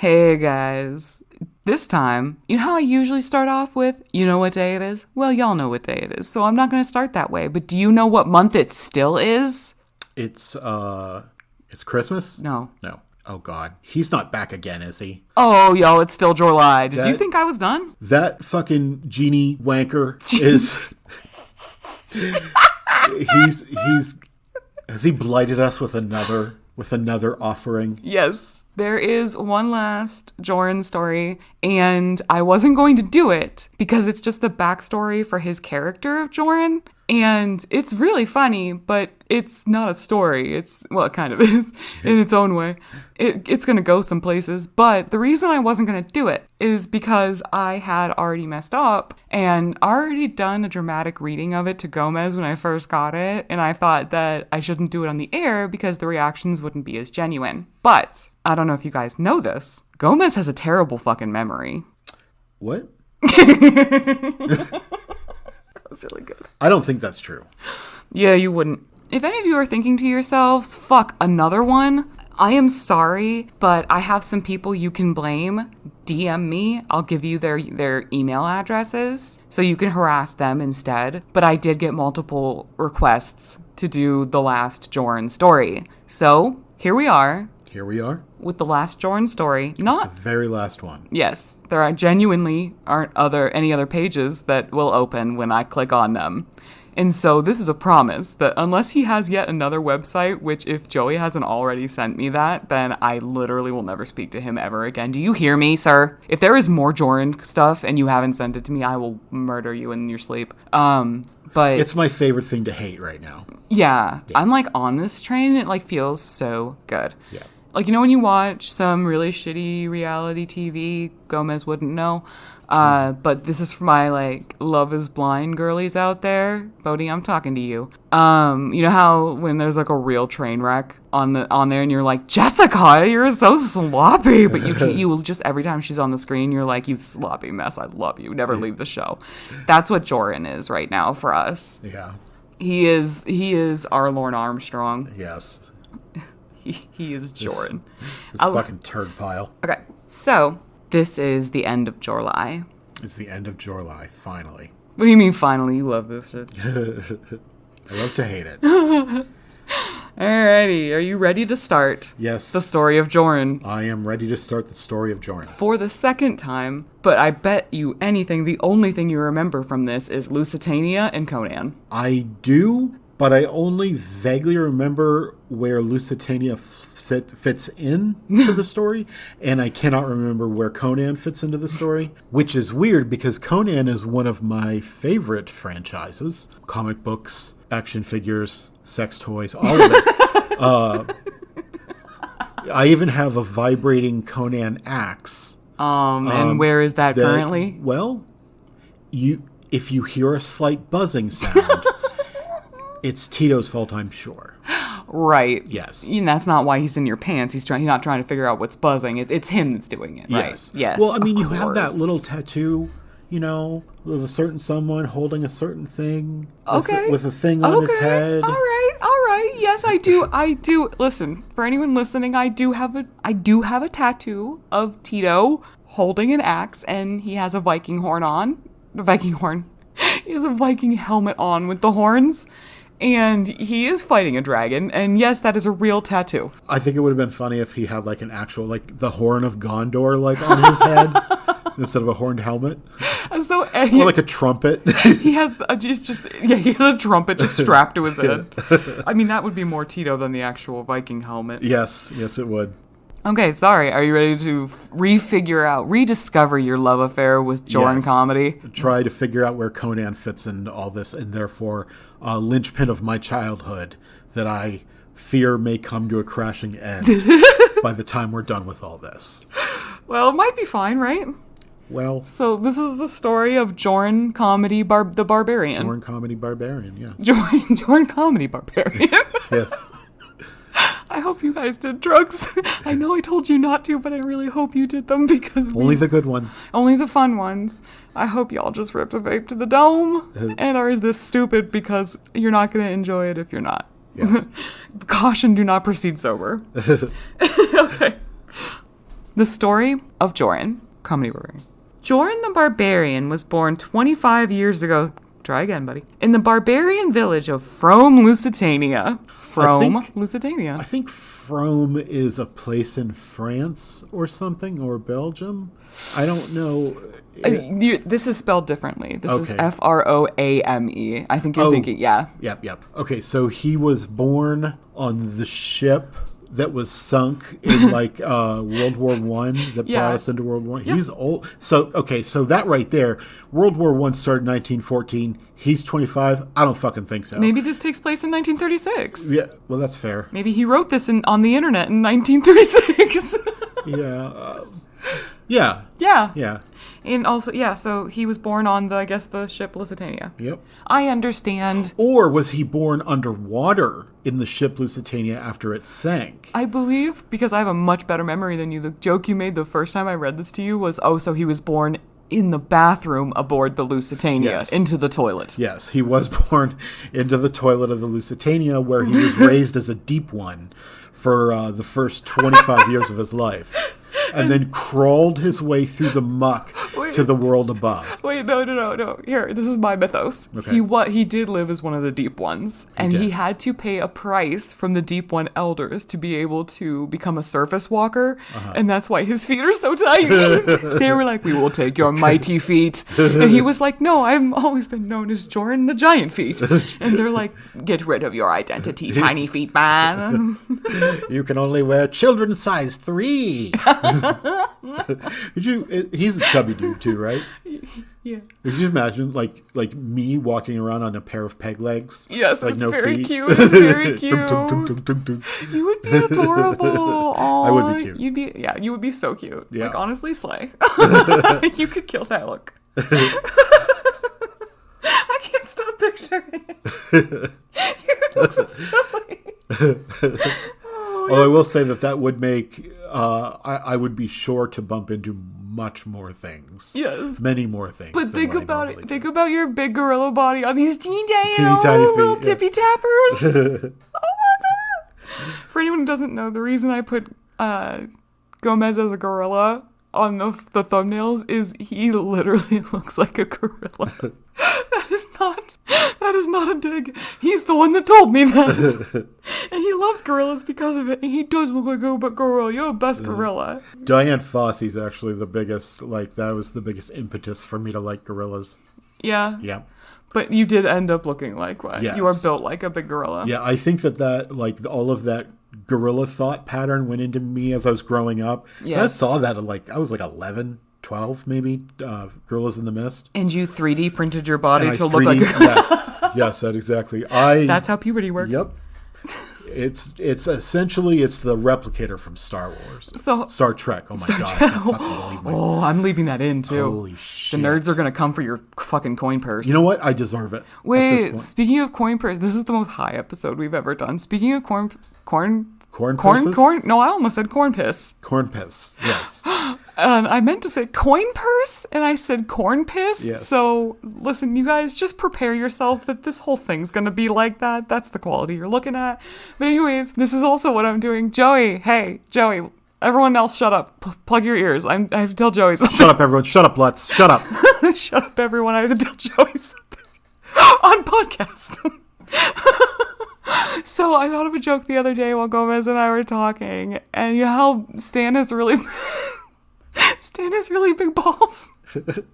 Hey guys. This time, you know how I usually start off with, you know what day it is? Well, y'all know what day it is, so I'm not going to start that way. But do you know what month it still is? It's Christmas? No. No. Oh, God. He's not back again, is he? Oh, yo, it's still Jorrly. Did you think I was done? That fucking genie wanker is... Has he blighted us with another offering? Yes. There is one last Jorrun story, and I wasn't going to do it because it's just the backstory for his character of Jorrun, and it's really funny, but it's not a story. Well, it kind of is in its own way. It's going to go some places, but the reason I wasn't going to do it is because I had already messed up and already done a dramatic reading of it to Gomez when I first got it, and I thought that I shouldn't do it on the air because the reactions wouldn't be as genuine. But I don't know if you guys know this. Gomez has a terrible fucking memory. What? That was really good. I don't think that's true. Yeah, you wouldn't. If any of you are thinking to yourselves, fuck, another one? I am sorry, but I have some people you can blame. DM me. I'll give you their email addresses so you can harass them instead. But I did get multiple requests to do the last Jorrun story. So, here we are. Here we are. With the last Jorrun story. Not the very last one. Yes, there genuinely aren't any other pages that will open when I click on them. And so this is a promise that unless he has yet another website, which if Joey hasn't already sent me that, then I literally will never speak to him ever again. Do you hear me, sir? If there is more Jorrun stuff and you haven't sent it to me, I will murder you in your sleep. But it's my favorite thing to hate right now. Yeah. I'm like on this train. It like feels so good. Yeah. Like, you know when you watch some really shitty reality TV, Gomez wouldn't know. But this is for my, like, Love is Blind girlies out there. Bodhi, I'm talking to you. You know how when there's, like, a real train wreck on there and you're like, Jessica, you're so sloppy. But you will just, every time she's on the screen, you're like, you sloppy mess, I love you. Never leave the show. That's what Jorrun is right now for us. Yeah. He is our Lorne Armstrong. Yes. He is Jorrun. This fucking turd pile. Okay, so this is the end of Jorrly. It's the end of Jorrly, finally. What do you mean, finally? You love this shit. I love to hate it. Alrighty, are you ready to start? Yes. The story of Jorrun. I am ready to start the story of Jorrun. For the second time, but I bet you anything, the only thing you remember from this is Lusitania and Conan. I do, but I only vaguely remember where Lusitania fits into the story, and I cannot remember where Conan fits into the story, which is weird because Conan is one of my favorite franchises. Comic books, action figures, sex toys, all of it. I even have a vibrating Conan axe. And where is that currently? Well, if you hear a slight buzzing sound, it's Tito's fault, I'm sure. Right. Yes. And that's not why he's in your pants. He's not trying to figure out what's buzzing. It's him that's doing it, right? Yes. Yes. Well, I mean, you have that little tattoo, you know, of a certain someone holding a certain thing. Okay. With a thing on his head. All right. Yes, I do. Listen, for anyone listening, I do have a tattoo of Tito holding an axe, and he has a Viking horn on. He has a Viking helmet on with the horns. And he is fighting a dragon, and yes, that is a real tattoo. I think it would have been funny if he had like an actual, like the horn of Gondor, like on his head instead of a horned helmet, as though or like a trumpet. He has a trumpet just strapped to his head. I mean, that would be more Tito than the actual Viking helmet. Yes, it would. Okay, sorry. Are you ready to rediscover your love affair with Jorrun Comedy? Try to figure out where Conan fits into all this, and therefore a linchpin of my childhood that I fear may come to a crashing end by the time we're done with all this. Well, it might be fine, right? Well, so this is the story of Jorrun Comedy the Barbarian. Jorrun Comedy Barbarian, yes. Jorrun Comedy Barbarian. Yeah. I hope you guys did drugs. I know I told you not to, but I really hope you did them because only the good ones. Only the fun ones. I hope y'all just ripped a vape to the dome and are this stupid because you're not going to enjoy it if you're not. Yes. Caution, do not proceed sober. Okay. The story of Jorrun Comedy Barbarian. Jorrun the Barbarian was born 25 years ago. Try again, buddy. In the barbarian village of Frome, Lusitania. Lusitania. I think Frome is a place in France or something, or Belgium. I don't know. This is spelled differently. This is Frome. I think you're thinking, yeah. Yep. Okay, so he was born on the ship that was sunk in World War One that brought us into World War One. He's old. So that right there, World War One started in 1914. He's 25. I don't fucking think so. Maybe this takes place in 1936. Yeah, well, that's fair. Maybe he wrote this on the internet in 1936. Yeah. And also, so he was born on the ship Lusitania. Yep. I understand. Or was he born underwater in the ship Lusitania after it sank? I believe, because I have a much better memory than you, the joke you made the first time I read this to you was, so he was born in the bathroom aboard the Lusitania, into the toilet. Yes, he was born into the toilet of the Lusitania, where he was raised as a deep one for the first 25 years of his life. And then crawled his way through the muck to the world above. Wait, no. Here, this is my mythos. Okay. He did live as one of the deep ones. And he had to pay a price from the deep one elders to be able to become a surface walker. And that's why his feet are so tiny. They were like, we will take your mighty feet. And he was like, no, I've always been known as Jorrun the giant feet. And they're like, get rid of your identity, tiny feet man. You can only wear children's size 3. He's a chubby dude too, right? Yeah. Could you imagine like me walking around on a pair of peg legs? Yes, it's very cute. It's very cute. You would be adorable. Aww. I would be cute. You would be so cute. Yeah. Like, honestly, slay. You could kill that look. I can't stop picturing it. You look so silly. Although I will say that would make I would be sure to bump into much more things. Yes. Many more things. But think about it. Think about your big gorilla body on these teeny tiny little feet, tippy tappers. Oh my god. For anyone who doesn't know, the reason I put Gomez as a gorilla on the thumbnails is he literally looks like a gorilla. That is not a dig. He's the one that told me that. And he loves gorillas because of it. And he does look like a gorilla. You're the best gorilla. Diane Fossey's actually the biggest, that was the biggest impetus for me to like gorillas. Yeah? Yeah. But you did end up looking like one. Yes. You are built like a big gorilla. Yeah, I think that all of that gorilla thought pattern went into me as I was growing up. Yes. I saw that I was 11, 12 maybe, Gorillas in the Mist. And you 3D printed your body to look 3D, like yes, that exactly. That's how puberty works. Yep. It's essentially the replicator from Star Wars. Star Trek. Oh my god. I can't fucking believe I'm leaving that in too. Holy shit. The nerds are gonna come for your fucking coin purse. You know what? I deserve it. Wait, speaking of coin purse, this is the most high episode we've ever done. Speaking of corn. No, I almost said corn piss. Corn piss. Yes. I meant to say coin purse, and I said corn piss. Yes. So listen, you guys, just prepare yourself that this whole thing's gonna be like that. That's the quality you're looking at. But anyways, this is also what I'm doing. Joey, hey, Joey. Everyone else, shut up. Plug your ears. I have to tell Joey something. Shut up, everyone. Shut up, Lutz. Shut up. Shut up, everyone. I have to tell Joey something on podcast. So I thought of a joke the other day while Gomez and I were talking, and you know how Stan has really big balls. And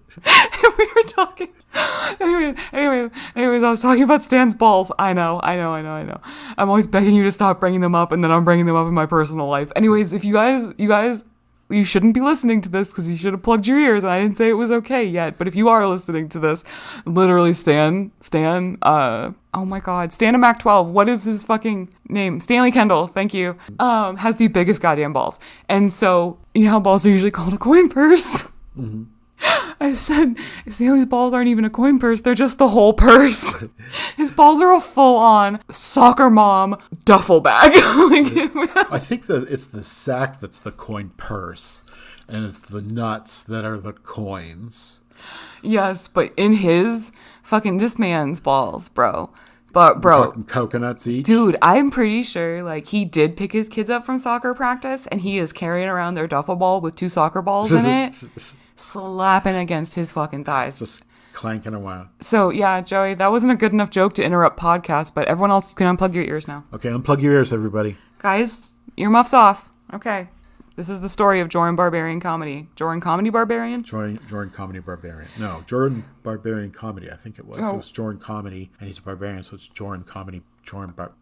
we were talking. Anyways, I was talking about Stan's balls. I know. I'm always begging you to stop bringing them up, and then I'm bringing them up in my personal life. Anyways, if you guys, you shouldn't be listening to this because you should have plugged your ears, and I didn't say it was okay yet. But if you are listening to this, literally Stan, oh my god, Stan and Mac 12, what is his fucking name? Stanley Kendall, thank you, has the biggest goddamn balls. And so, you know how balls are usually called a coin purse? Mm-hmm. I said, Stanley's balls aren't even a coin purse, they're just the whole purse. His balls are a full-on soccer mom duffel bag. I think that it's the sack that's the coin purse, and it's the nuts that are the coins. Yes, but in his fucking, this man's balls, bro, But bro, Talking coconuts each. dude, I'm pretty sure like he did pick his kids up from soccer practice and he is carrying around their duffel ball with 2 soccer balls in it, slapping against his fucking thighs. Just clanking around. So yeah, Joey, that wasn't a good enough joke to interrupt podcast, but everyone else, you can unplug your ears now. Okay, unplug your ears, everybody. Guys, earmuffs off. Okay. This is the story of Jorrun Barbarian comedy. Jorrun Comedy Barbarian? Jorrun Comedy Barbarian. No, Jorrun Barbarian Comedy, I think it was. Oh. It was Jorrun Comedy, and he's a barbarian, so it's Jorrun Comedy,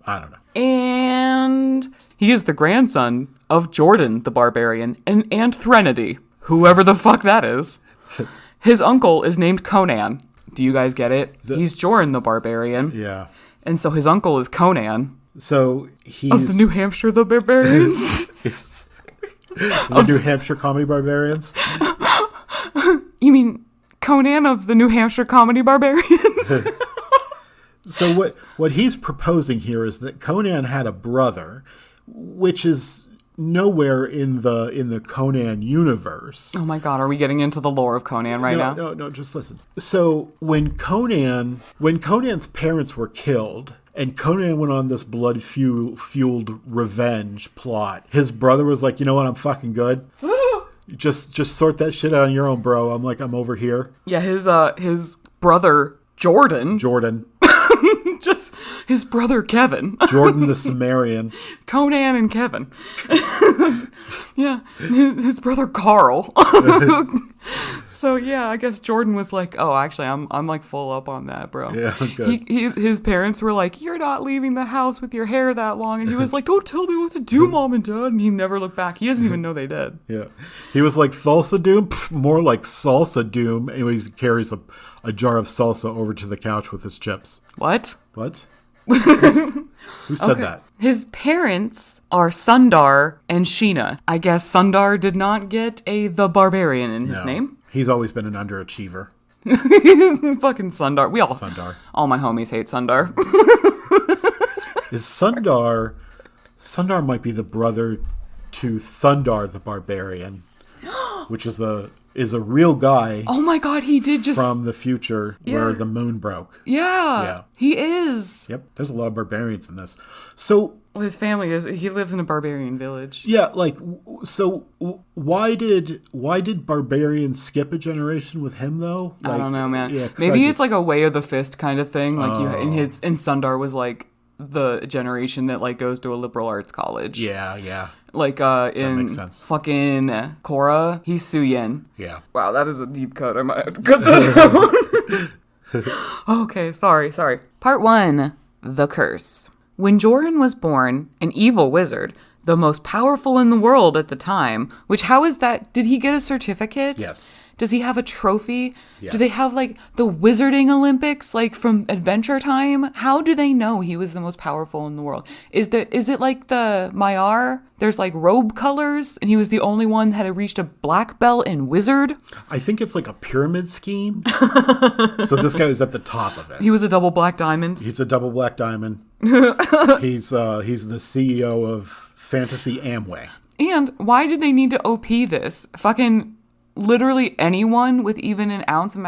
I don't know. And he is the grandson of Jordan the Barbarian and Aunt Threnody, whoever the fuck that is. His uncle is named Conan. Do you guys get it? He's Jorrun the Barbarian. Yeah. And so his uncle is Conan. So he's... Of the New Hampshire the Barbarians? The New Hampshire Comedy Barbarians? You mean Conan of the New Hampshire Comedy Barbarians? So what he's proposing here is that Conan had a brother, which is nowhere in the Conan universe. Oh my god, are we getting into the lore of Conan now? No, just listen. So when Conan's parents were killed, and Conan went on this blood-fueled revenge plot, his brother was like, you know what, I'm fucking good. Just sort that shit out on your own, bro. I'm over here. Yeah, his brother Jordan. Just his brother Kevin. Jordan the Cimmerian. Conan and Kevin. Yeah, his brother Carl. So yeah, I guess Jordan was like, "Oh, actually, I'm like full up on that, bro." Yeah, good. His parents were like, "You're not leaving the house with your hair that long," and he was like, "Don't tell me what to do, Mom and Dad." And he never looked back. He doesn't even know they did. Yeah, he was like Thulsa Doom, more like Salsa Doom. Anyways, he carries a jar of salsa over to the couch with his chips. What? Who said that? His parents are Sundar and Sheena. I guess Sundar did not get the Barbarian in his name. He's always been an underachiever. Fucking Sundar. Sundar. All my homies hate Sundar. Is Sundar might be the brother to Thundar the Barbarian, which is a real guy. Oh my god, he did just... From the future where the moon broke. Yeah, he is. Yep, there's a lot of barbarians in this. So... Well, his family he lives in a barbarian village. Yeah, so why did barbarians skip a generation with him, though? I don't know, man. Yeah, maybe it's like a way of the fist kind of thing. Like and Sundar was like the generation that like goes to a liberal arts college. Yeah. Like in makes sense. Fucking Korra, he's Suyin. Yeah. Wow, that is a deep cut. I might have to cut that out. Okay, sorry. Part 1, The Curse. When Jorrun was born, an evil wizard, the most powerful in the world at the time, which how is that? Did he get a certificate? Yes. Does he have a trophy? Yes. Do they have like the Wizarding Olympics like from Adventure Time? How do they know he was the most powerful in the world? Is it like the Maiar? There's like robe colors and he was the only one that had reached a black belt in wizard? I think it's like a pyramid scheme. So this guy was at the top of it. He was a double black diamond. He's a double black diamond. He's the CEO of Fantasy Amway. And why did they need to OP this? Fucking literally anyone with even an ounce of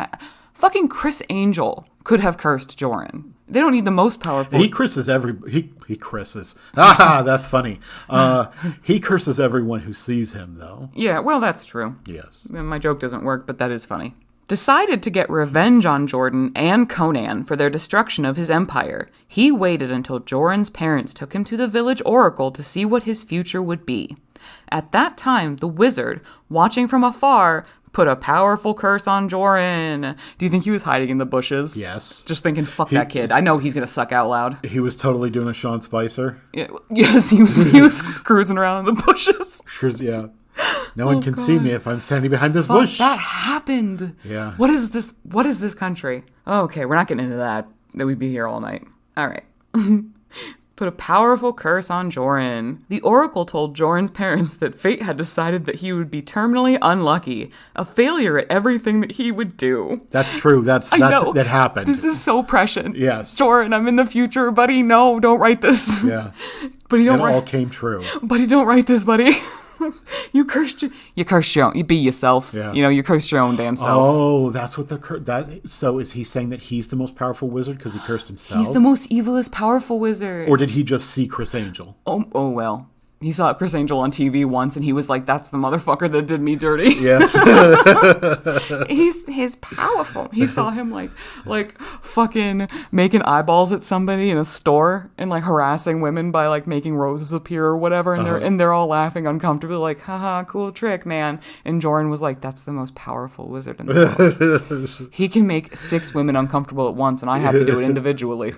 fucking Chris Angel could have cursed Jorrun. They don't need the most powerful. He curses he curses. Ah, that's funny. He curses everyone who sees him, though. Yeah, well, that's true. Yes. My joke doesn't work, but that is funny. Decided to get revenge on Jordan and Conan for their destruction of his empire. He waited until Jorrun's parents took him to the village oracle to see what his future would be. At that time, the wizard, watching from afar, put a powerful curse on Jorrun. Do you think he was hiding in the bushes? Yes. Just thinking, fuck that kid. I know he's going to suck out loud. He was totally doing a Sean Spicer. Yeah, yes, he was cruising around in the bushes. Yeah. No one can see me if I'm standing behind this bush. That happened. Yeah. What is this country? Oh, okay, we're not getting into that. That we'd be here all night. All right. Put a powerful curse on Jorrun. The oracle told Jorrun's parents that fate had decided that he would be terminally unlucky, a failure at everything that he would do. That's true. That happened. This is so prescient. Yes. Jorrun, I'm in the future, buddy. No, don't write this. Yeah. But he don't all came true. Buddy, don't write this, buddy. You cursed your own. You be yourself. Yeah. You cursed your own damn self. Oh, that's what so is he saying that he's the most powerful wizard because he cursed himself? He's the most evilest, powerful wizard. Or did he just see Chris Angel? Oh well. He saw Chris Angel on TV once, and he was like, "That's the motherfucker that did me dirty." Yes. He's powerful. He saw him like fucking making eyeballs at somebody in a store and like harassing women by like making roses appear or whatever, and they're all laughing uncomfortably, like, "Haha, cool trick, man." And Jorrun was like, "That's the most powerful wizard in the world. He can make 6 women uncomfortable at once, and I have to do it individually.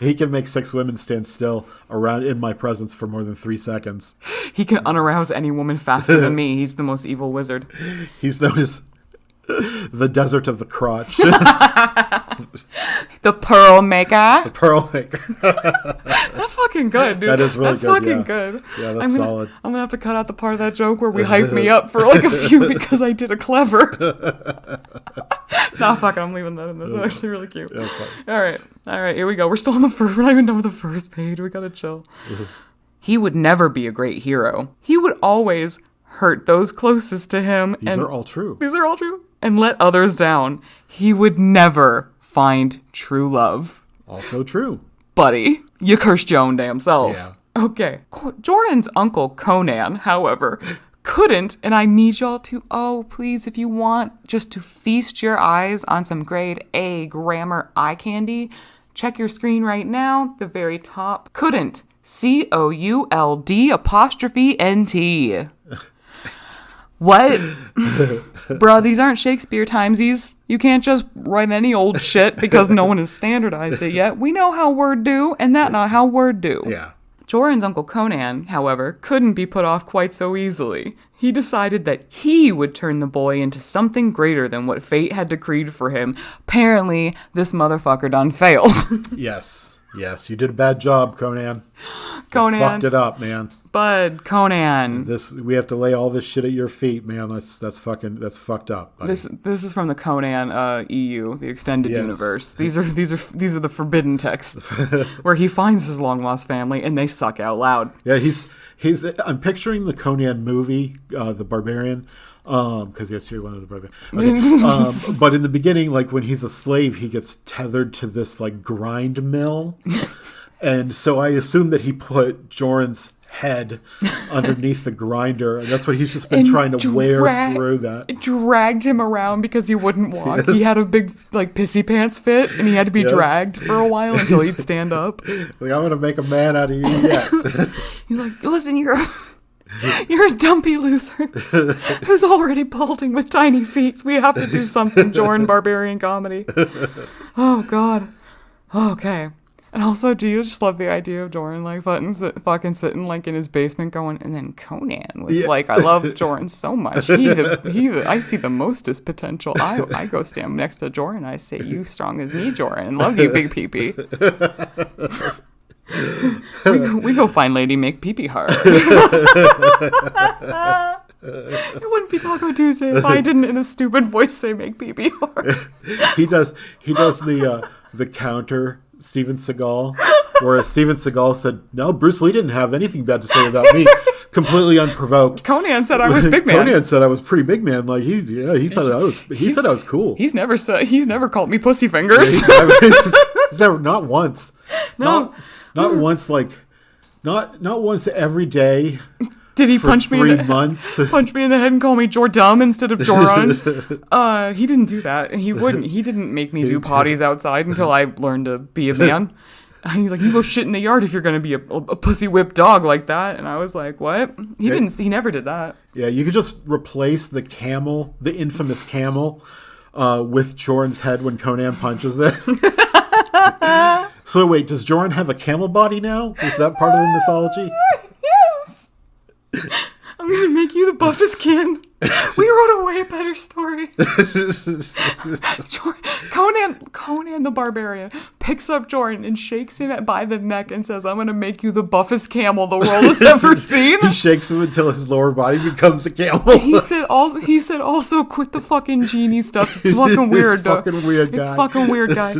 He can make 6 women stand still around in my presence for more than 3 seconds. He can unarouse any woman faster than me. He's the most evil wizard." He's known as the desert of the crotch. The pearl maker. The pearl maker. That's fucking good, dude. That is really that's good. Fucking Yeah. good. Yeah, that's solid. I'm gonna have to cut out the part of that joke where we hyped me up for like a few because I did a clever. Nah, fuck it. I'm leaving that in. That's actually really cute. Yeah, that's All right. Here we go. We're still on the first. We're not even done with the first page. We gotta chill. He would never be a great hero. He would always hurt those closest to him. These are all true. These are all true. And let others down. He would never find true love. Also true. Buddy, you cursed your own damn self. Yeah. Okay. Jorrun's uncle Conan, however, couldn't, and I need y'all to, please, if you want, just to feast your eyes on some grade A grammar eye candy, check your screen right now, the very top. Couldn't. COULD''NT. What? Bruh, these aren't Shakespeare timesies. You can't just write any old shit because no one has standardized it yet. We know how word do, and that not how word do. Yeah. Jorrun's uncle Conan, however, couldn't be put off quite so easily. He decided that he would turn the boy into something greater than what fate had decreed for him. Apparently, this motherfucker done failed. Yes, you did a bad job, Conan. Conan. You fucked it up, man. Bud, Conan. We have to lay all this shit at your feet, man. That's fucked up. Buddy. This is from the Conan EU, the extended universe. These are the forbidden texts where he finds his long lost family and they suck out loud. Yeah, I'm picturing the Conan movie, the Barbarian. Because yes, you're one of the brother. Okay. But in the beginning, like when he's a slave, he gets tethered to this like grind mill, and so I assume that he put Jorrun's head underneath the grinder, and that's what he's just been trying to wear through that. Dragged him around because he wouldn't walk. Yes. He had a big like pissy pants fit, and he had to be dragged for a while until he'd stand up. Like, I'm gonna make a man out of you yet. He's like, listen, you're a dumpy loser who's already balding with tiny feet. We have to do something, Jorrun Barbarian comedy. Oh, God. Okay. And also, do you just love the idea of Jorrun, like, fucking sitting, like, in his basement going, and then Conan was like, I love Jorrun so much. I see the mostest potential. I go stand next to Jorrun. I say, you strong as me, Jorrun. Love you, big pee-pee. we go find lady make pee-pee hard. It wouldn't be Taco Tuesday if I didn't in a stupid voice say make pee-pee hard. He does the counter Steven Seagal, whereas Steven Seagal said, no, Bruce Lee didn't have anything bad to say about me. Completely unprovoked. Conan said I was big man. Conan said I was pretty big man. Like he said I was cool. He's never called me pussy fingers. He's never, not once. No. Not once, like, not once every day. Did he punch me in 3 months? Punch me in the head and call me Jordum instead of Jorrun? He didn't do that, and he wouldn't. He didn't make me do potties outside until I learned to be a man. He's like, you go shit in the yard if you're gonna be a pussy whipped dog like that. And I was like, what? He never did that. Yeah, you could just replace the camel, the infamous camel, with Jorrun's head when Conan punches it. So wait, does Jorrun have a camel body now? Is that part of the mythology? Yes. I'm gonna make you the buffest can. We wrote a way better story. Conan the Barbarian picks up Jorrun and shakes him by the neck and says, I'm gonna make you the buffest camel the world has ever seen. He shakes him until his lower body becomes a camel. He said also quit the fucking genie stuff. It's fucking weird. It's fucking weird, guy. It's fucking weird, guy.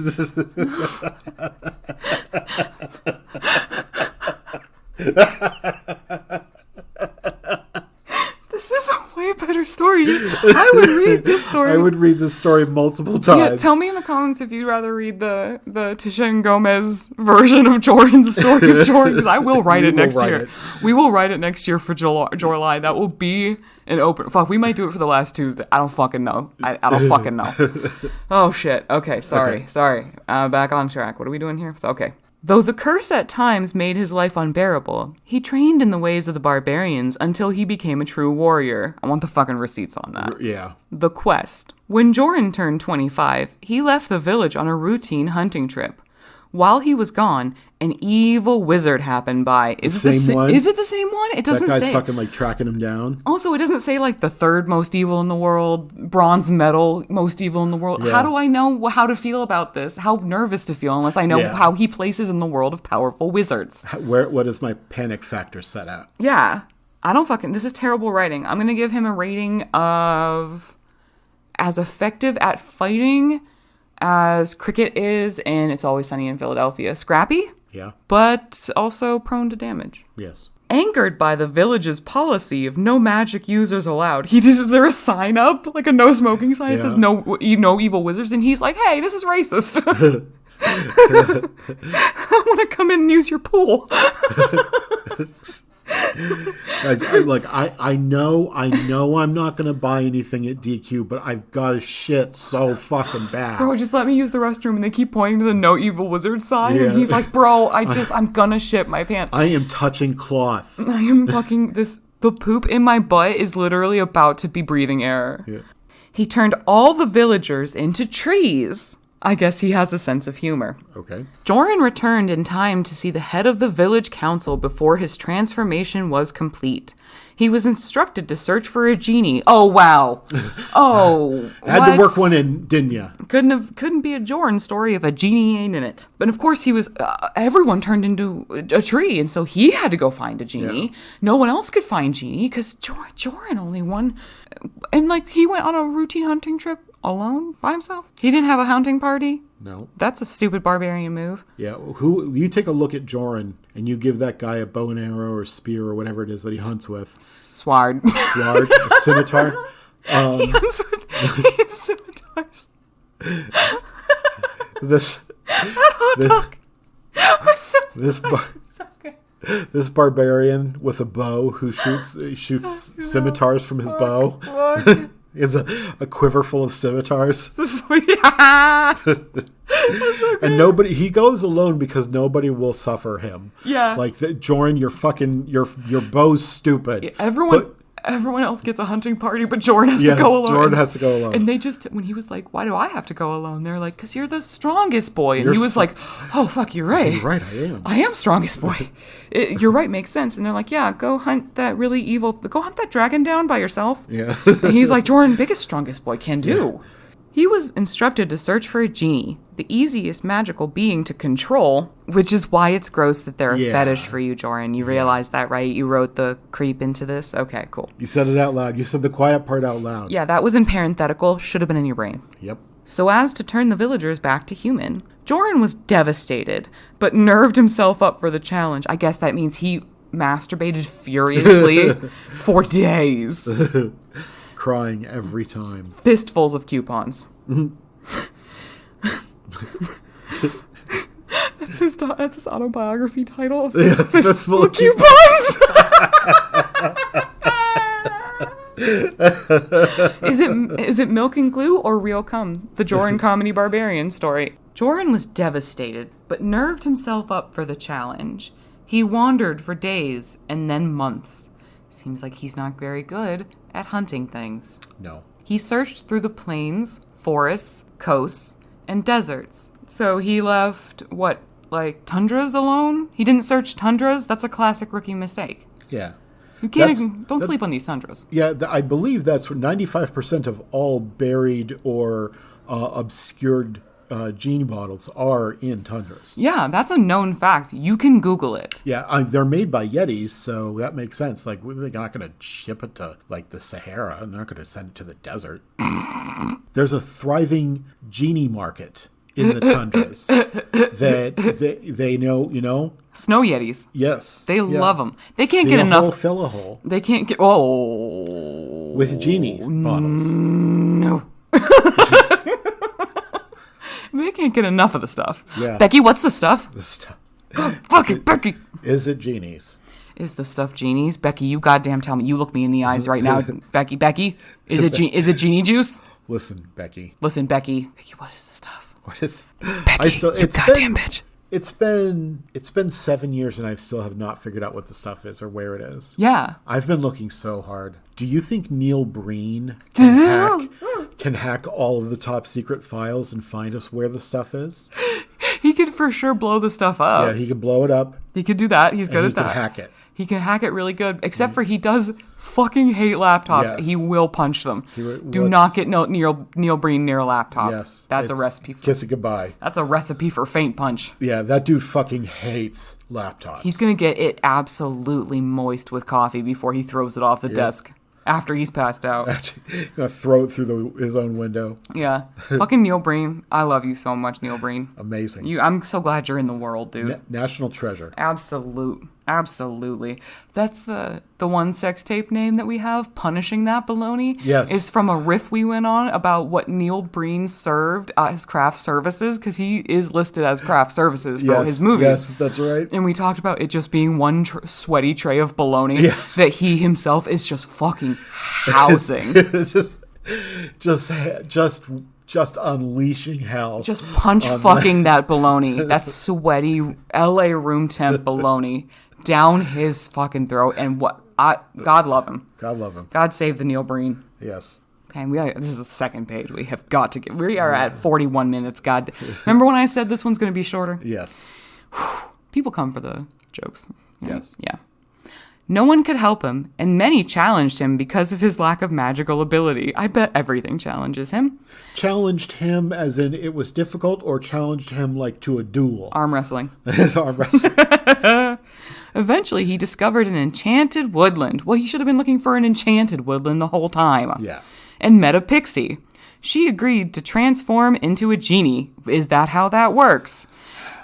better story. I would read this story. I would read this story multiple times. Yeah, tell me in the comments if you'd rather read the Tisha Gomez version of Jorrun, the story of Jorrun, because I will write it next year. We will write it next year for Jorrly. That will be an open... Fuck, we might do it for the last Tuesday. I don't fucking know. I don't fucking know. Oh, shit. Okay, sorry. Back on track. What are we doing here? Okay. Though the curse at times made his life unbearable, he trained in the ways of the barbarians until he became a true warrior. I want the fucking receipts on that. Yeah. The quest. When Jorrun turned 25, he left the village on a routine hunting trip. While he was gone, an evil wizard happened by. Is it the same one? Is it the same one? It doesn't say. That guy's fucking like tracking him down. Also, it doesn't say like the third most evil in the world, bronze medal most evil in the world. Yeah. How do I know how to feel about this? How nervous to feel unless I know how he places in the world of powerful wizards. What is my panic factor set at? Yeah. I don't fucking... This is terrible writing. I'm going to give him a rating of as effective at fighting as cricket is in It's Always Sunny in Philadelphia. Scrappy? Yeah. But also prone to damage. Yes. Angered by the village's policy of no magic users allowed. Is there a sign up? Like a no smoking sign? It says no evil wizards. And he's like, hey, this is racist. I want to come in and use your pool. Guys, I know I'm not going to buy anything at DQ, but I've got to shit so fucking bad. Bro, just let me use the restroom. And they keep pointing to the no evil wizard sign. Yeah. And he's like, bro, I'm going to shit my pants. I am touching cloth. I am fucking the poop in my butt is literally about to be breathing air. Yeah. He turned all the villagers into trees. I guess he has a sense of humor. Okay. Jorrun returned in time to see the head of the village council before his transformation was complete. He was instructed to search for a genie. Oh, wow. Oh, had to work one in, didn't ya? Couldn't be a Jorrun story if a genie ain't in it. But of course he was, everyone turned into a tree, and so he had to go find a genie. Yeah. No one else could find genie, because Jorrun only won. And he went on a routine hunting trip alone by himself. He didn't have a hunting party. No. That's a stupid barbarian move. Yeah. You take a look at Jorrun and you give that guy a bow and arrow or spear or whatever it is that he hunts with. Sword. A scimitar. He hunts with scimitars. This barbarian with a bow who shoots scimitars from his bow. Is a quiver full of scimitars. And he goes alone because nobody will suffer him. Yeah. Jorrun, your bow's stupid. Yeah, everyone else gets a hunting party, but Jorrun has to go alone. Jorrun has to go alone. And they when he was like, why do I have to go alone? They're like, because you're the strongest boy. And he was like, oh, fuck, you're right. You're right, I am. I am strongest boy. You're right, makes sense. And they're like, yeah, go hunt that dragon down by yourself. Yeah. And he's like, Jorrun, biggest, strongest boy, can do. Yeah. He was instructed to search for a genie, the easiest magical being to control, which is why it's gross that they're a fetish for you, Jorrun. You realize that, right? You wrote the creep into this? Okay, cool. You said it out loud. You said the quiet part out loud. Yeah, that was in parenthetical. Should have been in your brain. Yep. So as to turn the villagers back to human, Jorrun was devastated, but nerved himself up for the challenge. I guess that means he masturbated furiously for days. Crying every time. Fistfuls of coupons. That's his autobiography title. Fistful of coupons. Is it milk and glue or real cum? The Jorrun Comedy Barbarian story. Jorrun was devastated, but nerved himself up for the challenge. He wandered for days and then months. Seems like he's not very good at hunting things. No. He searched through the plains, forests, coasts, and deserts. So he left, tundras alone? He didn't search tundras? That's a classic rookie mistake. Yeah. You can't don't sleep on these tundras. Yeah, I believe that's 95% of all buried or obscured genie bottles are in tundras. Yeah, that's a known fact. You can Google it. Yeah, they're made by Yetis, so that makes sense. They're not going to ship it to the Sahara, and they're not going to send it to the desert. There's a thriving genie market in the tundras that they know, Snow Yetis. Yes. They love them. They can't get enough. Fill a hole. They can't get... with genies bottles. No. They can't get enough of the stuff. Yeah. Becky, what's the stuff? The stuff. Fuck it, Becky. Is it genies? Is the stuff genies? Becky, you goddamn tell me. You look me in the eyes right now. Becky, is it genie juice? Listen, Becky. Listen, Becky, what is the stuff? What is Becky, you goddamn bitch. It's been 7 years and I still have not figured out what the stuff is or where it is. Yeah. I've been looking so hard. Do you think Neil Breen can hack all of the top secret files and find us where the stuff is? He could for sure blow the stuff up. Yeah, he could blow it up. He could do that. He's good at that. He can hack it. He can hack it really good, except for he does fucking hate laptops. Yes. He will punch them. Do not get Neil Breen near a laptop. Yes. That's a recipe. Kiss it goodbye. That's a recipe for faint punch. Yeah, that dude fucking hates laptops. He's going to get it absolutely moist with coffee before he throws it off the desk after he's passed out. He's going to throw it through his own window. Yeah. Fucking Neil Breen. I love you so much, Neil Breen. Amazing. I'm so glad you're in the world, dude. National treasure. Absolutely. That's the one sex tape name that we have, Punishing That Baloney. Yes. Is from a riff we went on about what Neil Breen served as craft services, because he is listed as craft services for his movies. Yes, that's right. And we talked about it just being one sweaty tray of baloney that he himself is just fucking housing. just unleashing hell. Just punch fucking that baloney. That sweaty LA room temp baloney down his fucking throat. And God love him. God love him. God save the Neil Breen. Yes. Okay, this is the second page. We have got to get. We are at 41 minutes. God, remember when I said this one's going to be shorter? Yes. People come for the jokes. Yes. Yeah. No one could help him, and many challenged him because of his lack of magical ability. I bet everything challenges him. Challenged him as in it was difficult, or challenged him like to a duel? Arm wrestling. Arm wrestling. Eventually, he discovered an enchanted woodland. Well, he should have been looking for an enchanted woodland the whole time. Yeah. And met a pixie. She agreed to transform into a genie. Is that how that works?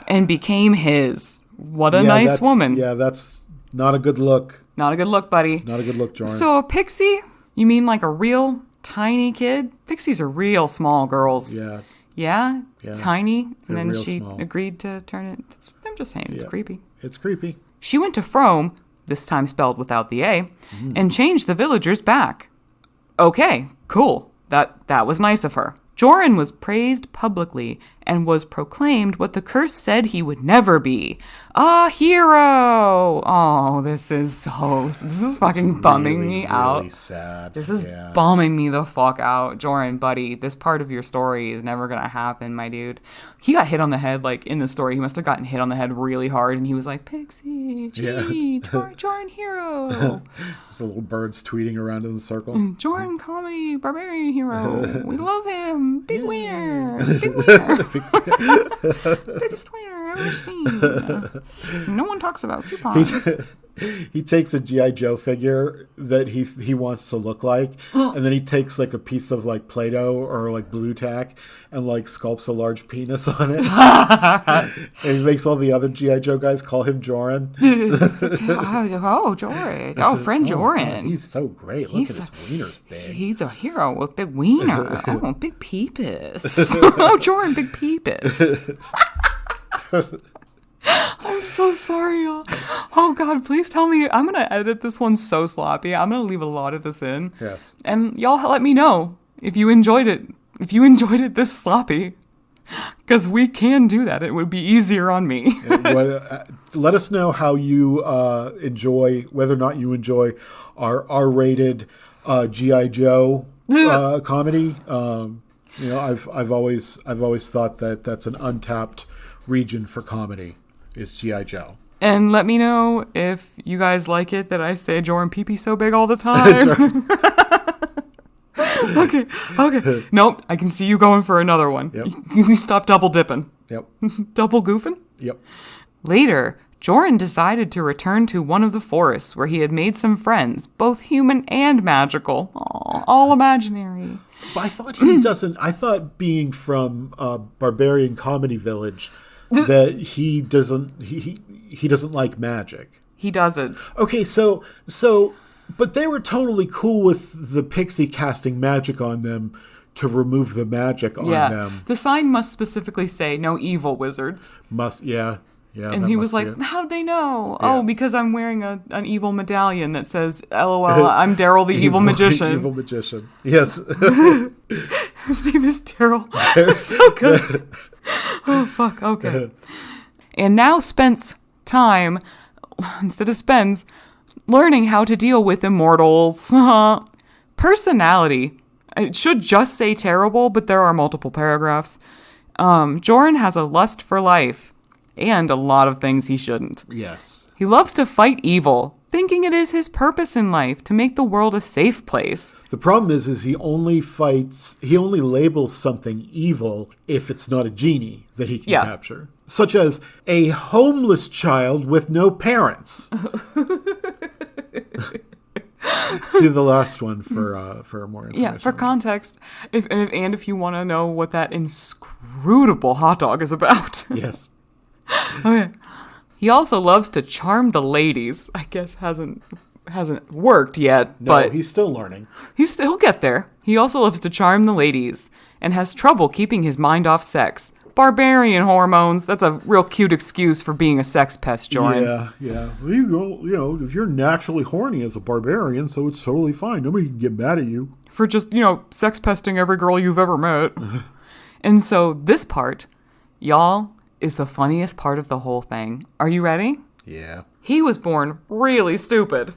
And became his. What a nice woman. Yeah, that's not a good look. Not a good look, buddy. Not a good look, Jorrun. So a pixie? You mean like a real tiny kid? Pixies are real small girls. Yeah. Yeah? Tiny? And then real she small. agreed to turn it. I'm just saying, it's creepy. It's creepy. She went to Frome, this time spelled without the A, and changed the villagers back. Okay, cool. That was nice of her. Jorrun was praised publicly and was proclaimed what the curse said he would never be. A hero! Oh, this is fucking bumming me out. Really sad. This is bumming me the fuck out. Jorrun, buddy, this part of your story is never gonna happen, my dude. He got hit on the head, like, in the story. He must have gotten hit on the head really hard, and he was like, Pixie, Jorrun hero. There's the little birds tweeting around in a circle. Jorrun Comedy Barbarian hero. We love him. Big wiener. Big wiener. Biggest wiener I've ever seen. No one talks about coupons. He takes a G.I. Joe figure that he wants to look like, and then he takes like a piece of like Play-Doh or like blue tack and like sculpts a large penis on it. And he makes all the other G.I. Joe guys call him Jorrun. Jorrun. Oh, friend Jorrun. He's so great. Look at his wiener's big. He's a hero with big wiener. Oh, big peepus. Oh, Jorrun, big peepus. I'm so sorry, y'all. Oh, God, please tell me. I'm going to edit this one so sloppy. I'm going to leave a lot of this in. Yes. And y'all let me know if you enjoyed it. If you enjoyed it this sloppy. Because we can do that. It would be easier on me. Let us know how you enjoy, whether or not you enjoy our R-rated G.I. Joe comedy. I've always thought that that's an untapped region for comedy is G.I. Joe. And let me know if you guys like it that I say Jorrun pee-pee so big all the time. Okay. Nope, I can see you going for another one. Yep. You stop double dipping. Yep. Double goofing? Yep. Later, Jorrun decided to return to one of the forests where he had made some friends, both human and magical. Aww, all imaginary. But I thought he doesn't. I thought being from Barbarian Comedy Village, that he doesn't like magic. He doesn't. Okay, so But they were totally cool with the pixie casting magic on them to remove the magic on them. The sign must specifically say no evil wizards. Yeah. And he was like, how'd they know? Yeah. Oh, because I'm wearing an evil medallion that says, LOL, I'm Daryl the evil magician. Evil magician. Yes. His name is Daryl. That's so good. Oh, fuck. Okay. And now Spence time, instead of spends, learning how to deal with immortals. Personality. It should just say terrible, but there are multiple paragraphs. Jorrun has a lust for life. And a lot of things he shouldn't. Yes. He loves to fight evil, thinking it is his purpose in life to make the world a safe place. The problem is he only labels something evil if it's not a genie that he can capture. Such as a homeless child with no parents. See the last one for more information. Yeah, for context. If you want to know what that inscrutable hot dog is about. Yes. Okay. He also loves to charm the ladies. I guess hasn't worked yet, but he's still learning. He'll get there. He also loves to charm the ladies and has trouble keeping his mind off sex. Barbarian hormones. That's a real cute excuse for being a sex pest, Jorrun. Yeah. Well, if you're naturally horny as a barbarian, so it's totally fine. Nobody can get mad at you for just, sex pesting every girl you've ever met. And so this part, y'all, is the funniest part of the whole thing. Are you ready? Yeah. He was born really stupid.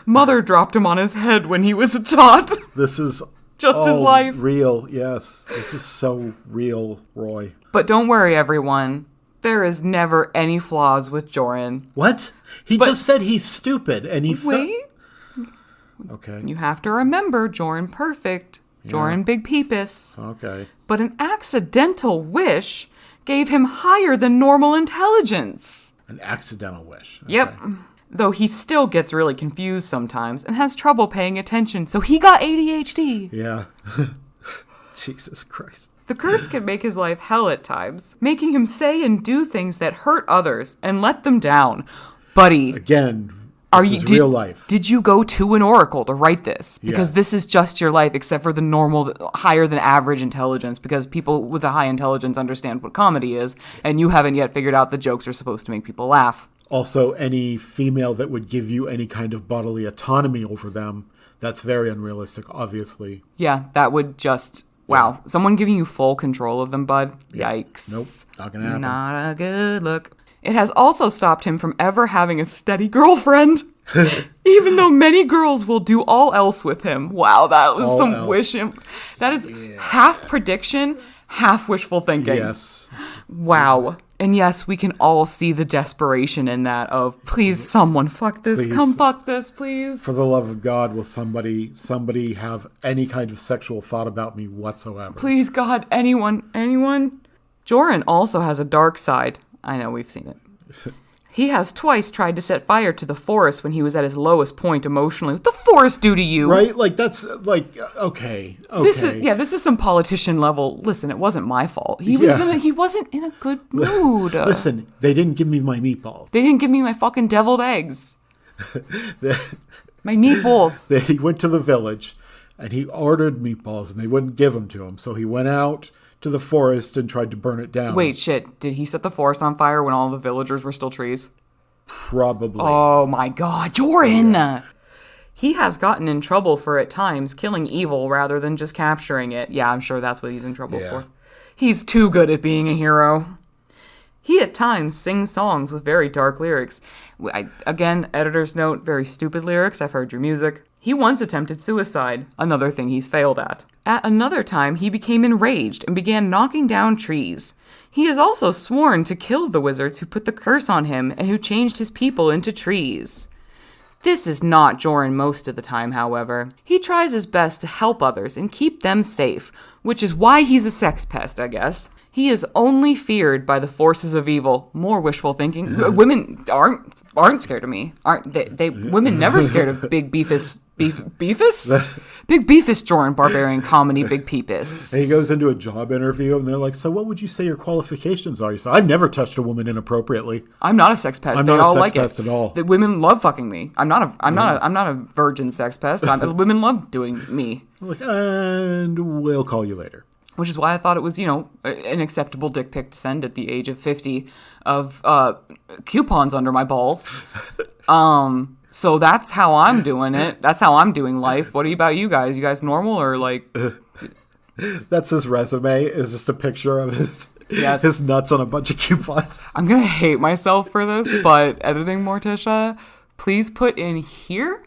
Mother dropped him on his head when he was a tot. This is just his life. Real, yes. This is so real, Roy. But don't worry, everyone. There is never any flaws with Jorrun. What? He just said he's stupid, and he... Wait. Okay. You have to remember, Jorrun perfect. Jorrun big peepus. Okay. But an accidental wish gave him higher than normal intelligence. An accidental wish. Okay. Yep. Though he still gets really confused sometimes and has trouble paying attention, so he got ADHD. Yeah. Jesus Christ. The curse can make his life hell at times, making him say and do things that hurt others and let them down. Buddy. Again, this is real life. Did you go to an oracle to write this? Because this is just your life, except for the normal, higher than average intelligence, because people with a high intelligence understand what comedy is, and you haven't yet figured out the jokes are supposed to make people laugh. Also, any female that would give you any kind of bodily autonomy over them, that's very unrealistic, obviously. Yeah, that would just... Wow, someone giving you full control of them, bud? Yikes. Nope, not gonna happen. Not a good look. It has also stopped him from ever having a steady girlfriend, even though many girls will do all else with him. Wow, that was all some else. Wishing. That is half prediction, half wishful thinking. Yes. Wow. And yes, we can all see the desperation in that of, please, someone fuck this. Please. Come fuck this, please. For the love of God, will somebody have any kind of sexual thought about me whatsoever? Please, God, anyone. Jorrun also has a dark side. I know, we've seen it. He has twice tried to set fire to the forest when he was at his lowest point emotionally. What the forest do to you? Right? Like, that's, like, okay. This is some politician level. Listen, it wasn't my fault. He wasn't in a good mood. Listen, they didn't give me my meatball. They didn't give me my fucking deviled eggs. My meatballs. He went to the village, and he ordered meatballs, and they wouldn't give them to him. So he went out to the forest and tried to burn it down. Wait, shit. Did he set the forest on fire when all the villagers were still trees? Probably. Oh my God, Jorrun! Yeah. He has gotten in trouble for at times killing evil rather than just capturing it. Yeah, I'm sure that's what he's in trouble for. He's too good at being a hero. He at times sings songs with very dark lyrics. Again, editor's note, very stupid lyrics. I've heard your music. He once attempted suicide, another thing he's failed at. At another time, he became enraged and began knocking down trees. He has also sworn to kill the wizards who put the curse on him and who changed his people into trees. This is not Jorrun most of the time, however. He tries his best to help others and keep them safe, which is why he's a sex pest, I guess. He is only feared by the forces of evil. More wishful thinking. Women aren't scared of me. Aren't they? Women never scared of big beefus? Big Beefus Jorrun Barbarian Comedy Big Peepus. And he goes into a job interview and they're like, so what would you say your qualifications are? He said, I've never touched a woman inappropriately. I'm not a sex pest. I'm They not all a sex like pest it. at all. The women love fucking me. I'm not a virgin sex pest. Women love doing me. I'm like, and we'll call you later. Which is why I thought it was, an acceptable dick pic to send at the age of 50 of coupons under my balls. So that's how I'm doing it. That's how I'm doing life. What about you guys? You guys normal or like... That's his resume, is just a picture of his nuts on a bunch of coupons. I'm going to hate myself for this, but editing Morticia, please put in here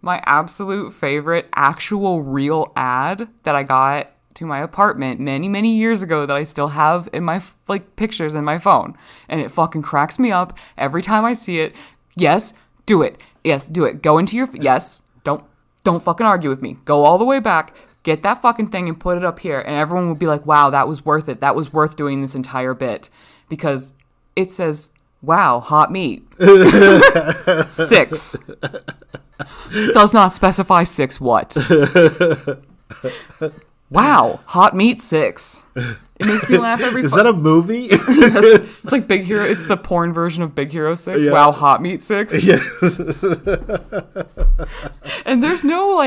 my absolute favorite actual real ad that I got to my apartment many, many years ago that I still have in my pictures in my phone. And it fucking cracks me up every time I see it. Yes, do it. Yes, do it. Go into your... Yes, don't fucking argue with me. Go all the way back. Get that fucking thing and put it up here. And everyone will be like, wow, that was worth it. That was worth doing this entire bit. Because it says, wow, hot meat. 6. Does not specify 6 what. Wow, hot meat 6. It makes me laugh every... Is that a movie? Yes. It's like Big Hero. It's the porn version of Big Hero 6. Yeah. Wow, hot meat 6. Yeah. And there's no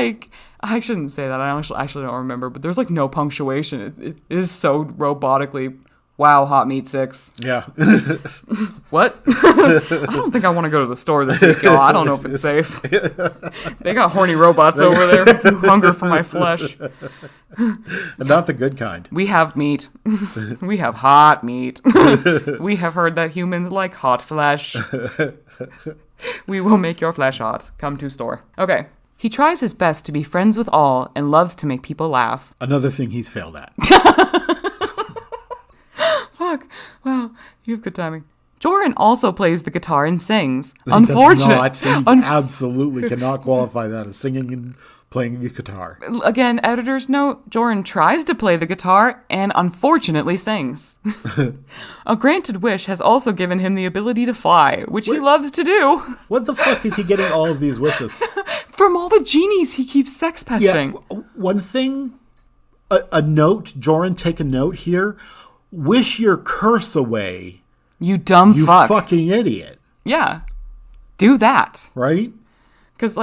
I shouldn't say that. I actually don't remember, but there's no punctuation. It is so robotically, wow, hot meat 6. Yeah. What? I don't think I want to go to the store this week, y'all. I don't know if it's safe. They got horny robots over there who hunger for my flesh. And not the good kind. We have meat. We have hot meat. We have heard that humans like hot flesh. We will make your flesh hot. Come to store. Okay. He tries his best to be friends with all and loves to make people laugh. Another thing he's failed at. Fuck. Wow. You have good timing. Jorrun also plays the guitar and sings. He absolutely cannot qualify that as singing and playing the guitar. Again, editor's note, Jorrun tries to play the guitar and unfortunately sings. A granted wish has also given him the ability to fly, which he loves to do. What the fuck is he getting all of these wishes? From all the genies he keeps sex pesting. Yeah, one thing, a note, Jorrun, take a note here. Wish your curse away. You dumb fuck. You fucking idiot. Yeah. Do that. Right? Because,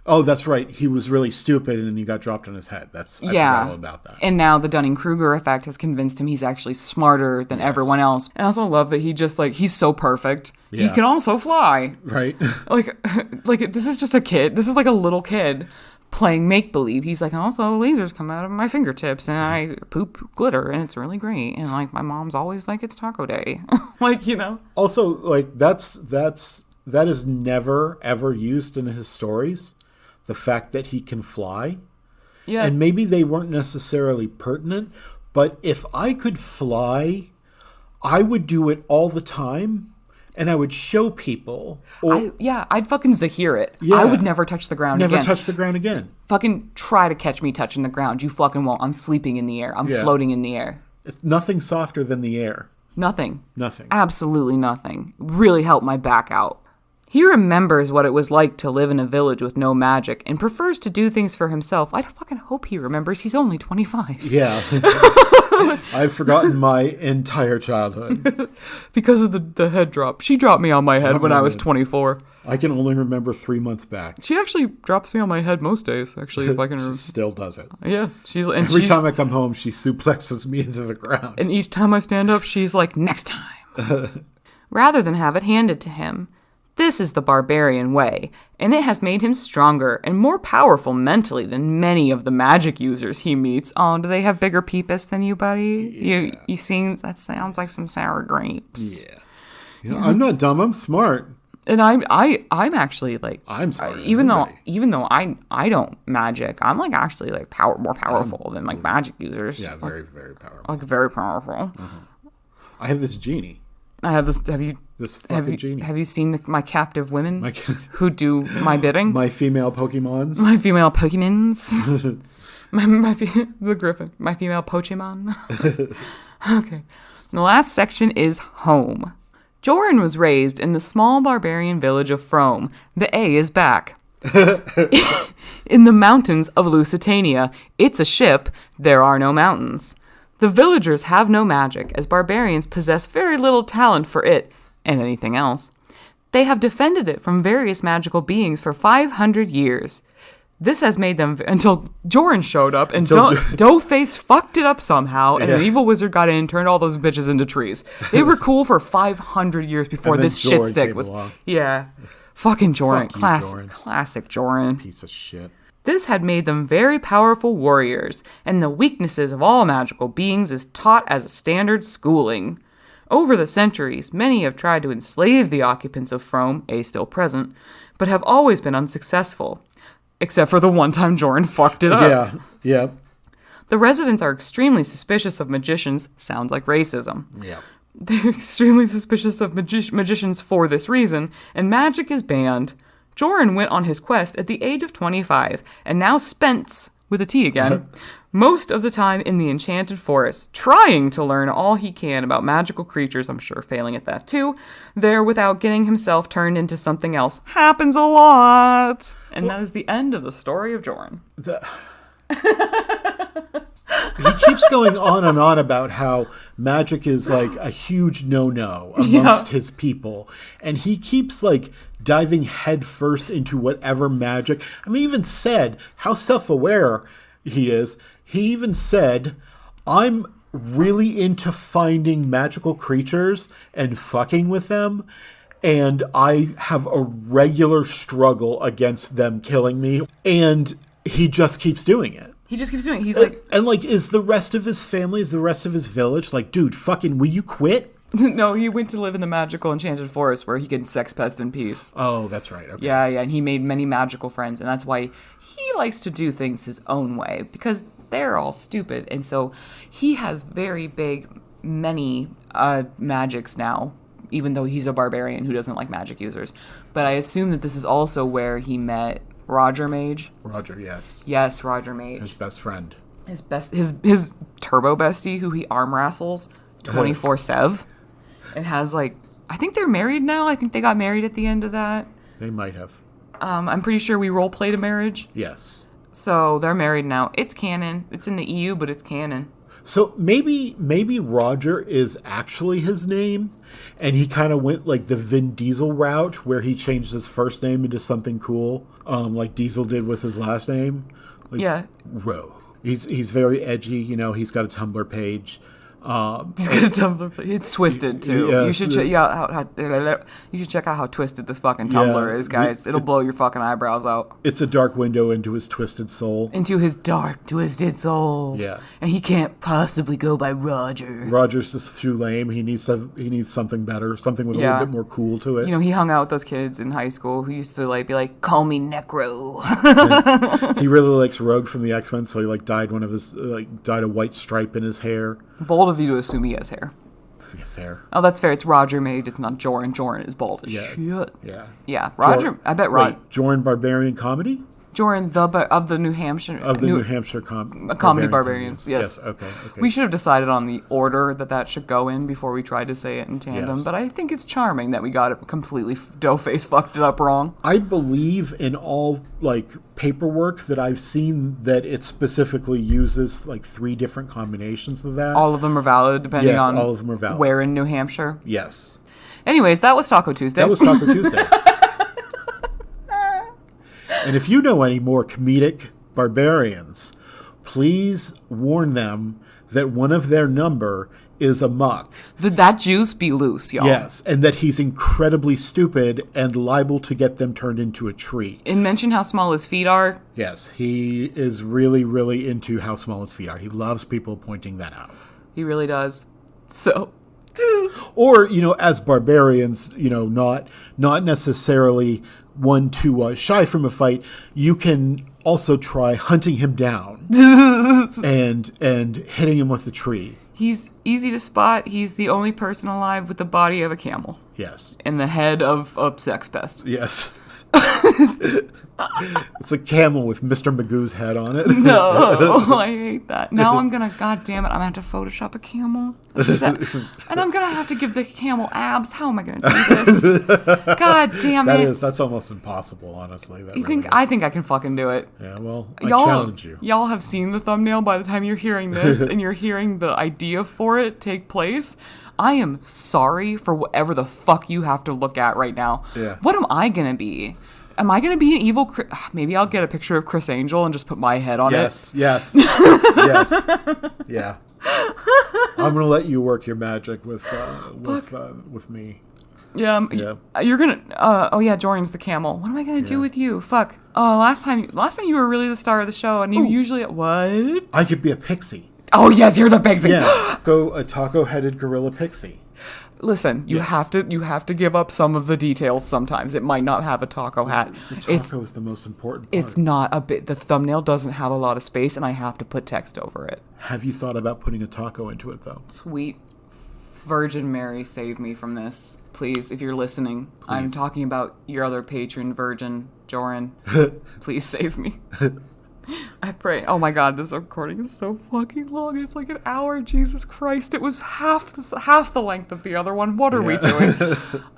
oh, that's right. He was really stupid and then he got dropped on his head. I forgot all about that. And now the Dunning-Kruger effect has convinced him he's actually smarter than everyone else. And I also love that he just, he's so perfect. Yeah. He can also fly. Right. This is just a kid. This is a little kid playing make-believe. He's like, also lasers come out of my fingertips and I poop glitter and it's really great. And, my mom's always like, it's taco day. Also, that is never, ever used in his stories. The fact that he can fly. Yeah. And maybe they weren't necessarily pertinent, but if I could fly, I would do it all the time and I would show people. I'd fucking Zahir it. Yeah. I would never touch the ground again. Never touch the ground again. Fucking try to catch me touching the ground. You fucking won't. I'm sleeping in the air. I'm floating in the air. It's nothing softer than the air. Nothing. Nothing. Absolutely nothing. Really helped my back out. He remembers what it was like to live in a village with no magic and prefers to do things for himself. I fucking hope he remembers. He's only 25. Yeah. I've forgotten my entire childhood. Because of the head drop. She dropped me on my head when I was 24. I can only remember 3 months back. She actually drops me on my head most days, actually, if I can remember. She still does it. Yeah. Every time I come home, she suplexes me into the ground. And each time I stand up, she's like, next time. Rather than have it handed to him. This is the barbarian way, and it has made him stronger and more powerful mentally than many of the magic users he meets. Oh, do they have bigger peepus than you, buddy? Yeah. You seen? That sounds like some sour grapes. Yeah. I'm not dumb. I'm smart. And I'm actually I'm smart. Even though I don't magic, I'm actually more powerful than magic users. Yeah, very, very powerful. Very powerful. I have this genie. I have this. Have you? This fucking genie. Have you seen my captive women who do my bidding? My female Pokemons. My female Pokemons. The Griffin. My female Pokemon. Okay. The last section is home. Jorrun was raised in the small barbarian village of Frome. The A is back. In the mountains of Lusitania, it's a ship, there are no mountains. The villagers have no magic, as barbarians possess very little talent for it, and anything else. They have defended it from various magical beings for 500 years. This has made them, until Jorrun showed up, and Doughface fucked it up somehow, and an evil wizard got in and turned all those bitches into trees. They were cool for 500 years before this shit stick was... Along. Yeah. Fucking Jorrun. Classic Jorrun. Piece of shit. This had made them very powerful warriors, and the weaknesses of all magical beings is taught as a standard schooling. Over the centuries, many have tried to enslave the occupants of Frome, still present, but have always been unsuccessful. Except for the one time Jorrun fucked it up. Yeah. The residents are extremely suspicious of magicians. Sounds like racism. Yeah. They're extremely suspicious of magicians for this reason, and magic is banned. Jorrun went on his quest at the age of 25, and now spends, with a T again, most of the time in the Enchanted Forest, trying to learn all he can about magical creatures, I'm sure failing at that too, there without getting himself turned into something else. Happens a lot! And that is the end of the story of Jorrun. He keeps going on and on about how magic is like a huge no-no amongst his people. And he keeps like diving headfirst into whatever magic. I mean, he even said how self-aware he is. He even said, I'm really into finding magical creatures and fucking with them. And I have a regular struggle against them killing me. And he just keeps doing it. He just keeps doing it. He's like... And, like, is the rest of his family, is the rest of his village, like, dude, fucking, will you quit? No, he went to live in the magical Enchanted Forest where he could sex pest in peace. Oh, that's right. Okay. Yeah, and he made many magical friends, and that's why he likes to do things his own way, because they're all stupid. And so he has very big, many magics now, even though he's a barbarian who doesn't like magic users. But I assume that this is also where he met... Roger Mage. Roger, yes. Yes, Roger Mage. His best friend. His turbo bestie who he arm wrestles 24/7. And has like, I think they're married now. I think they got married at the end of that. They might have. I'm pretty sure we role played a marriage. Yes. So they're married now. It's canon. It's in the EU, but it's canon. So maybe Roger is actually his name, and he kind of went like the Vin Diesel route, where he changed his first name into something cool, like Diesel did with his last name. Like, yeah. Ro. He's very edgy. You know, he's got a Tumblr page. He's got a Tumblr page. It's twisted too. Yes, you should check out how twisted this fucking Tumblr is, guys. It'll blow your fucking eyebrows out. It's a dark window into his twisted soul. Into his dark, twisted soul. Yeah. And he can't possibly go by Roger. Roger's just too lame. He needs something better, something with a little bit more cool to it. You know, he hung out with those kids in high school who used to like be like, "Call me Necro." He really likes Rogue from the X-Men, so he like dyed a white stripe in his hair. Bold of you to assume he has hair. Fair. Oh, that's fair. It's Roger Mage. It's not Jorrun. Jorrun is bald as shit. Yeah. Yeah. Roger. I bet Roger. Jorrun Barbarian Comedy? Jorrun of the New Hampshire New Hampshire Comedy Barbarians. Yes. Okay. We should have decided on the order that should go in before we tried to say it in tandem. Yes. But I think it's charming that we got it completely. Doughface fucked it up wrong. I believe in all like paperwork that I've seen that it specifically uses like 3 different combinations of that. All of them are valid depending on all of them are valid. Where in New Hampshire. Yes. Anyways, that was Taco Tuesday. And if you know any more comedic barbarians, please warn them that one of their number is amok. That juice be loose, y'all. Yes, and that he's incredibly stupid and liable to get them turned into a tree. And mention how small his feet are. Yes, he is really, really into how small his feet are. He loves people pointing that out. He really does. So... Or, you know, as barbarians, you know, not necessarily one to shy from a fight, you can also try hunting him down and hitting him with a tree. He's easy to spot. He's the only person alive with the body of a camel. Yes. And the head of a sex pest. Yes. It's a camel with Mr. Magoo's head on it. No, I hate that. Now I'm gonna, god damn it, I'm gonna have to Photoshop a camel. And I'm gonna have to give the camel abs. How am I gonna do this? God damn it. That's almost impossible, honestly. I think I can fucking do it. Yeah, well, I challenge you. Y'all have seen the thumbnail by the time you're hearing this and you're hearing the idea for it take place. I am sorry for whatever the fuck you have to look at right now. Yeah. What am I gonna be? Am I going to be an evil... Maybe I'll get a picture of Chris Angel and just put my head on it. Yes. Yes. Yeah. I'm going to let you work your magic with me. Yeah. You're going to... oh, yeah, Jorrun's the camel. What am I going to do with you? Fuck. Last time you were really the star of the show, and you usually... What? I could be a pixie. Oh, yes, you're the pixie. Yeah. Go a taco-headed gorilla pixie. Listen, you have to give up some of the details sometimes. It might not have a taco hat. The taco is the most important part. It's not a bit. The thumbnail doesn't have a lot of space, and I have to put text over it. Have you thought about putting a taco into it, though? Sweet Virgin Mary, save me from this. Please, if you're listening. Please. I'm talking about your other patron, Virgin Jorrun. Please save me. I pray. Oh my god, this recording is so fucking long. It's like an hour. Jesus Christ. It was half the length of the other one. What are we doing?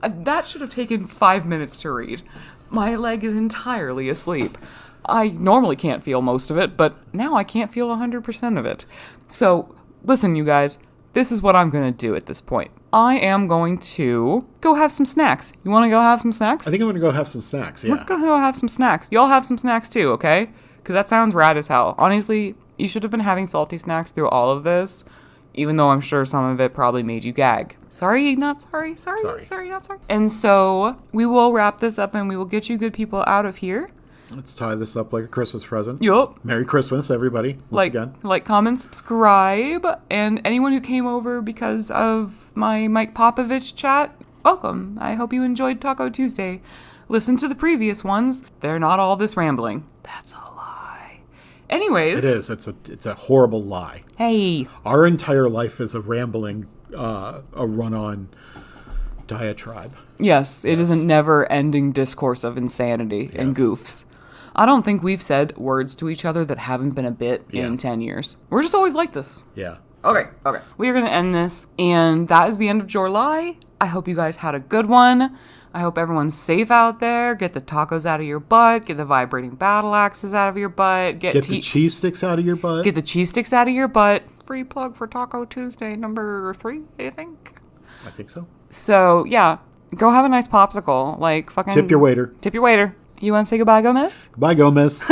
That should have taken 5 minutes to read. My leg is entirely asleep. I normally can't feel most of it, but now I can't feel 100% of it. So, listen, you guys. This is what I'm going to do at this point. I am going to go have some snacks. You want to go have some snacks? I think I'm going to go have some snacks, yeah. We're going to go have some snacks. Y'all have some snacks too, okay? Because that sounds rad as hell. Honestly, you should have been having salty snacks through all of this, even though I'm sure some of it probably made you gag. Sorry, not sorry. Sorry, not sorry. And so we will wrap this up and we will get you good people out of here. Let's tie this up like a Christmas present. Yup. Merry Christmas, everybody. Once again. Like, comment, subscribe. And anyone who came over because of my Mike Popovich chat, welcome. I hope you enjoyed Taco Tuesday. Listen to the previous ones. They're not all this rambling. That's a lie. Anyways. It is. It's a horrible lie. Hey. Our entire life is a rambling, a run-on diatribe. Yes, it is a never-ending discourse of insanity and goofs. I don't think we've said words to each other that haven't been a bit in 10 years. We're just always like this. Yeah. Okay. We are going to end this, and that is the end of Jorrly. I hope you guys had a good one. I hope everyone's safe out there. Get the tacos out of your butt. Get the vibrating battle axes out of your butt. Get the cheese sticks out of your butt. Get the cheese sticks out of your butt. Free plug for Taco Tuesday number 3, I think. I think so. So, yeah. Go have a nice popsicle. Like, fucking... Tip your waiter. You want to say goodbye, Gomez? Bye, Gomez.